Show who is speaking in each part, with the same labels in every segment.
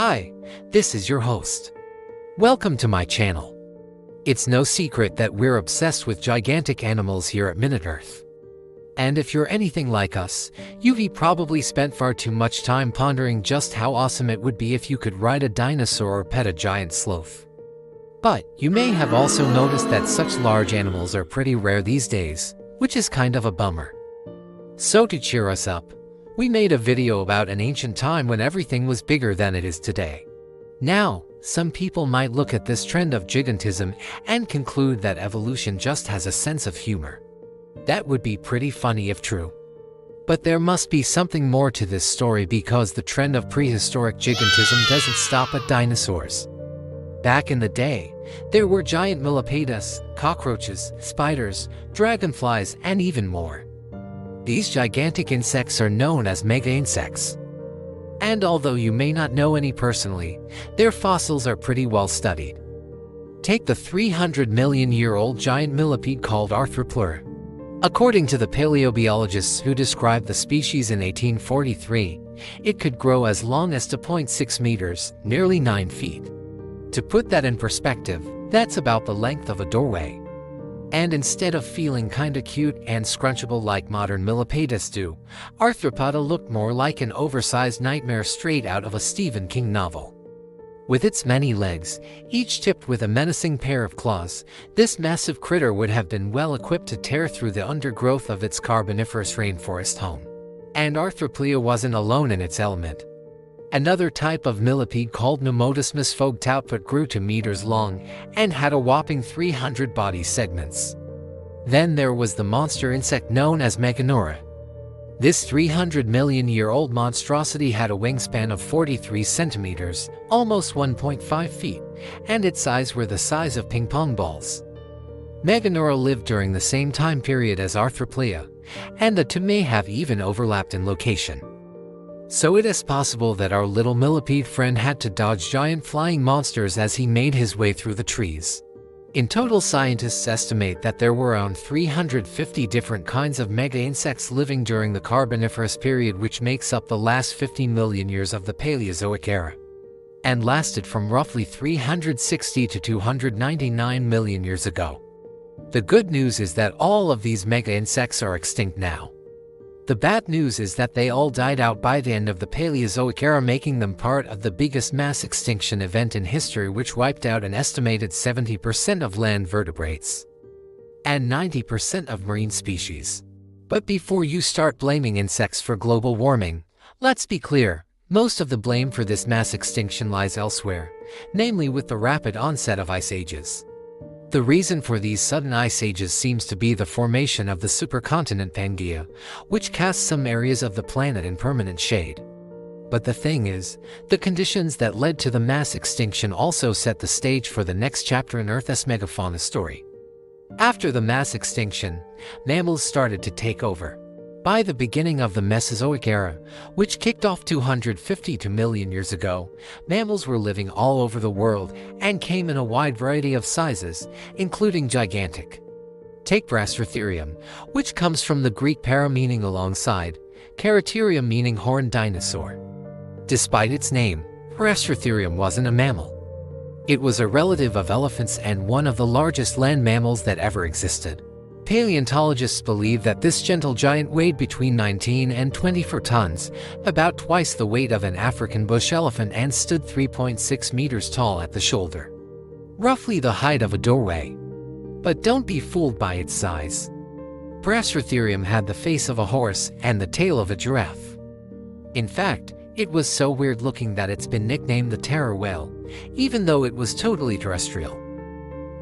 Speaker 1: Hi, this is your host. Welcome to my channel. It's no secret that we're obsessed with gigantic animals here at Minute Earth. And if you're anything like us, you've probably spent far too much time pondering just how awesome it would be if you could ride a dinosaur or pet a giant sloth. But you may have also noticed that such large animals are pretty rare these days, which is kind of a bummer. So to cheer us up, we made a video about an ancient time when everything was bigger than it is today. Now, some people might look at this trend of gigantism and conclude that evolution just has a sense of humor. That would be pretty funny if true. But there must be something more to this story because the trend of prehistoric gigantism doesn't stop at dinosaurs. Back in the day, there were giant millipedes, cockroaches, spiders, dragonflies, and even more. These gigantic insects are known as mega insects. And although you may not know any personally, their fossils are pretty well studied. Take the 300-million-year-old giant millipede called Arthropleura. According to the paleobiologists who described the species in 1843, it could grow as long as 2.6 meters, nearly 9 feet. To put that in perspective, that's about the length of a doorway. And instead of feeling kinda cute and scrunchable like modern millipedes do, Arthropoda looked more like an oversized nightmare straight out of a Stephen King novel. With its many legs, each tipped with a menacing pair of claws, this massive critter would have been well equipped to tear through the undergrowth of its Carboniferous rainforest home. And Arthropleura wasn't alone in its element. Another type of millipede called Pneumodus misfogged output grew to meters long and had a whopping 300 body segments. Then there was the monster insect known as Megafauna. This 300-million-year-old monstrosity had a wingspan of 43 centimeters, almost 1.5 feet, and its eyes were the size of ping-pong balls. Megafauna lived during the same time period as Arthropleura, and the two may have even overlapped in location. So it is possible that our little millipede friend had to dodge giant flying monsters as he made his way through the trees. In total, scientists estimate that there were around 350 different kinds of mega insects living during the Carboniferous period, which makes up the last 15 million years of the Paleozoic era, and lasted from roughly 360 to 299 million years ago. The good news is that all of these mega insects are extinct now. The bad news is that they all died out by the end of the Paleozoic era, making them part of the biggest mass extinction event in history, which wiped out an estimated 70% of land vertebrates and 90% of marine species. But before you start blaming insects for global warming, let's be clear, most of the blame for this mass extinction lies elsewhere, namely with the rapid onset of ice ages. The reason for these sudden ice ages seems to be the formation of the supercontinent Pangaea, which casts some areas of the planet in permanent shade. But the thing is, the conditions that led to the mass extinction also set the stage for the next chapter in Earth's Megafauna story. After the mass extinction, mammals started to take over. By the beginning of the Mesozoic era, which kicked off 252 million years ago, mammals were living all over the world and came in a wide variety of sizes, including gigantic. Take Prehistoric, which comes from the Greek para meaning alongside, Keraterium meaning horned dinosaur. Despite its name, Prehistoric wasn't a mammal. It was a relative of elephants and one of the largest land mammals that ever existed. Paleontologists believe that this gentle giant weighed between 19 and 24 tons, about twice the weight of an African bush elephant, and stood 3.6 meters tall at the shoulder, roughly the height of a doorway. But don't be fooled by its size. Prehistoric had the face of a horse and the tail of a giraffe. In fact, it was so weird looking that it's been nicknamed the terror whale, even though it was totally terrestrial.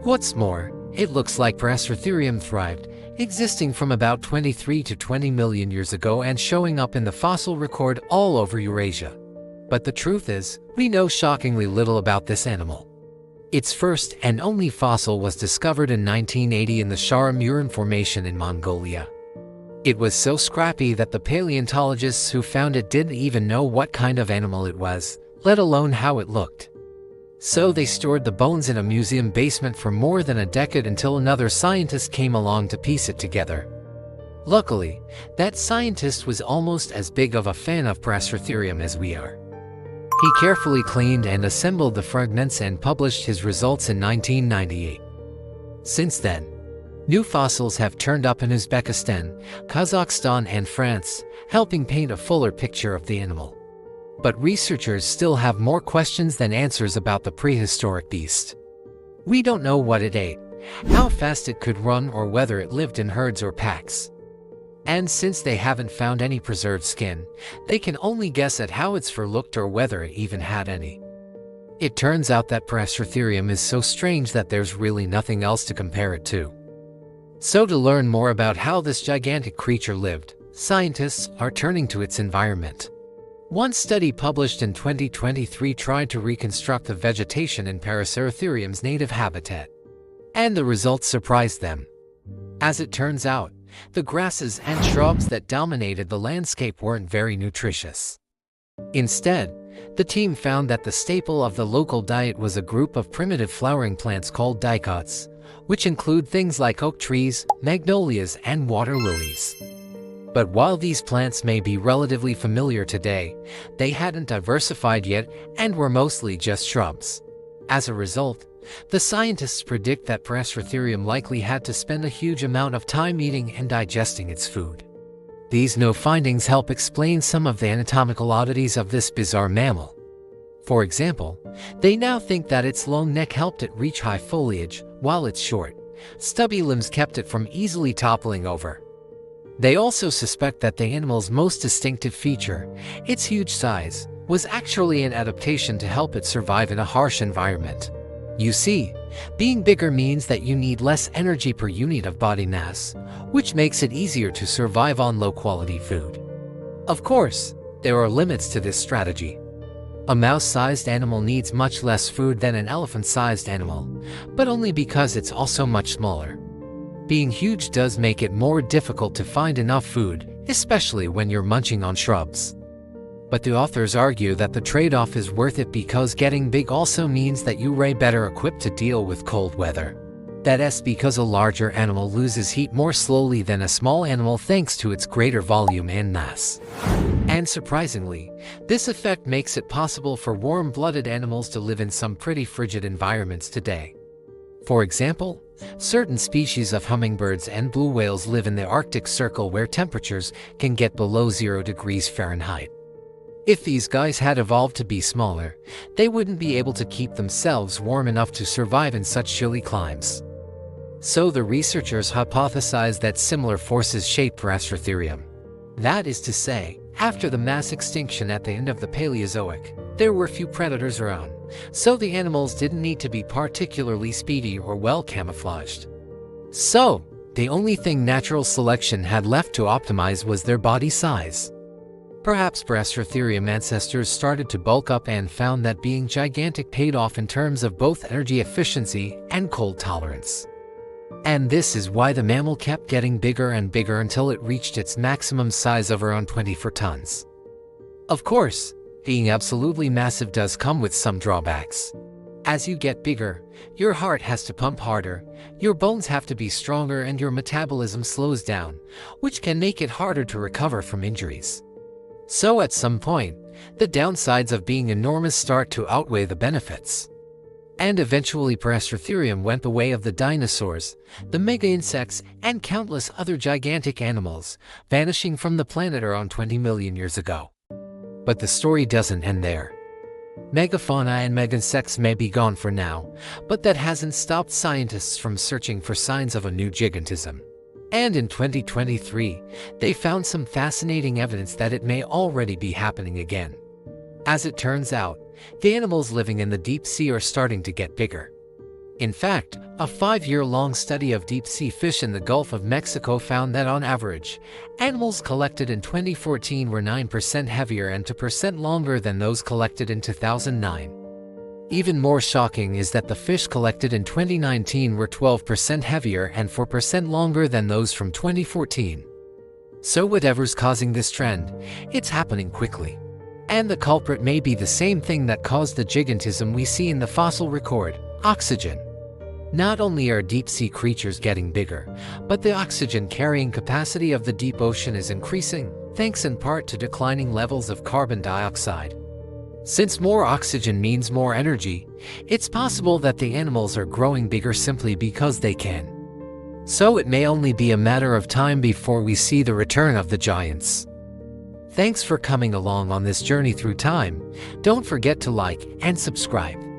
Speaker 1: What's more, it looks like Prehistoric thrived, existing from about 23 to 20 million years ago and showing up in the fossil record all over Eurasia. But the truth is, we know shockingly little about this animal. Its first and only fossil was discovered in 1980 in the Shara-Murin Formation in Mongolia. It was so scrappy that the paleontologists who found it didn't even know what kind of animal it was, let alone how it looked. So they stored the bones in a museum basement for more than a decade until another scientist came along to piece it together. Luckily, that scientist was almost as big of a fan of Prehistoric as we are. He carefully cleaned and assembled the fragments and published his results in 1998. Since then, new fossils have turned up in Uzbekistan, Kazakhstan, and France, helping paint a fuller picture of the animal. But researchers still have more questions than answers about the prehistoric beast. We don't know what it ate, how fast it could run, or whether it lived in herds or packs. And since they haven't found any preserved skin, they can only guess at how its fur looked or whether it even had any. It turns out that Prehistoric is so strange that there's really nothing else to compare it to. So to learn more about how this gigantic creature lived, scientists are turning to its environment. One study published in 2023 tried to reconstruct the vegetation in Prehistoric's native habitat. And the results surprised them. As it turns out, the grasses and shrubs that dominated the landscape weren't very nutritious. Instead, the team found that the staple of the local diet was a group of primitive flowering plants called dicots, which include things like oak trees, magnolias, and water lilies. But while these plants may be relatively familiar today, they hadn't diversified yet and were mostly just shrubs. As a result, the scientists predict that Prehistoric likely had to spend a huge amount of time eating and digesting its food. These new findings help explain some of the anatomical oddities of this bizarre mammal. For example, they now think that its long neck helped it reach high foliage, while its short, stubby limbs kept it from easily toppling over. They also suspect that the animal's most distinctive feature, its huge size, was actually an adaptation to help it survive in a harsh environment. You see, being bigger means that you need less energy per unit of body mass, which makes it easier to survive on low-quality food. Of course, there are limits to this strategy. A mouse-sized animal needs much less food than an elephant-sized animal, but only because it's also much smaller. Being huge does make it more difficult to find enough food, especially when you're munching on shrubs. But the authors argue that the trade-off is worth it because getting big also means that you're better equipped to deal with cold weather. That's because a larger animal loses heat more slowly than a small animal thanks to its greater volume and mass. And surprisingly, this effect makes it possible for warm-blooded animals to live in some pretty frigid environments today. For example, certain species of hummingbirds and blue whales live in the Arctic Circle where temperatures can get below 0 degrees Fahrenheit. If these guys had evolved to be smaller, they wouldn't be able to keep themselves warm enough to survive in such chilly climes. So the researchers hypothesized that similar forces shaped Prehistoric. That is to say, after the mass extinction at the end of the Paleozoic, there were few predators around, so the animals didn't need to be particularly speedy or well camouflaged. So, the only thing natural selection had left to optimize was their body size. Perhaps Prehistoric ancestors started to bulk up and found that being gigantic paid off in terms of both energy efficiency and cold tolerance. And this is why the mammal kept getting bigger and bigger until it reached its maximum size of around 24 tons. Of course, being absolutely massive does come with some drawbacks. As you get bigger, your heart has to pump harder, your bones have to be stronger, and your metabolism slows down, which can make it harder to recover from injuries. So at some point, the downsides of being enormous start to outweigh the benefits. And eventually Prehistoric went the way of the dinosaurs, the mega insects, and countless other gigantic animals, vanishing from the planet around 20 million years ago. But the story doesn't end there. Megafauna and mega insects may be gone for now, but that hasn't stopped scientists from searching for signs of a new gigantism. And in 2023, they found some fascinating evidence that it may already be happening again. As it turns out, the animals living in the deep sea are starting to get bigger. In fact, a 5-year-long study of deep-sea fish in the Gulf of Mexico found that on average, animals collected in 2014 were 9% heavier and 2% longer than those collected in 2009. Even more shocking is that the fish collected in 2019 were 12% heavier and 4% longer than those from 2014. So whatever's causing this trend, it's happening quickly. And the culprit may be the same thing that caused the gigantism we see in the fossil record: oxygen. Not only are deep-sea creatures getting bigger, but the oxygen-carrying capacity of the deep ocean is increasing, thanks in part to declining levels of carbon dioxide. Since more oxygen means more energy, it's possible that the animals are growing bigger simply because they can. So it may only be a matter of time before we see the return of the giants. Thanks for coming along on this journey through time. Don't forget to like and subscribe.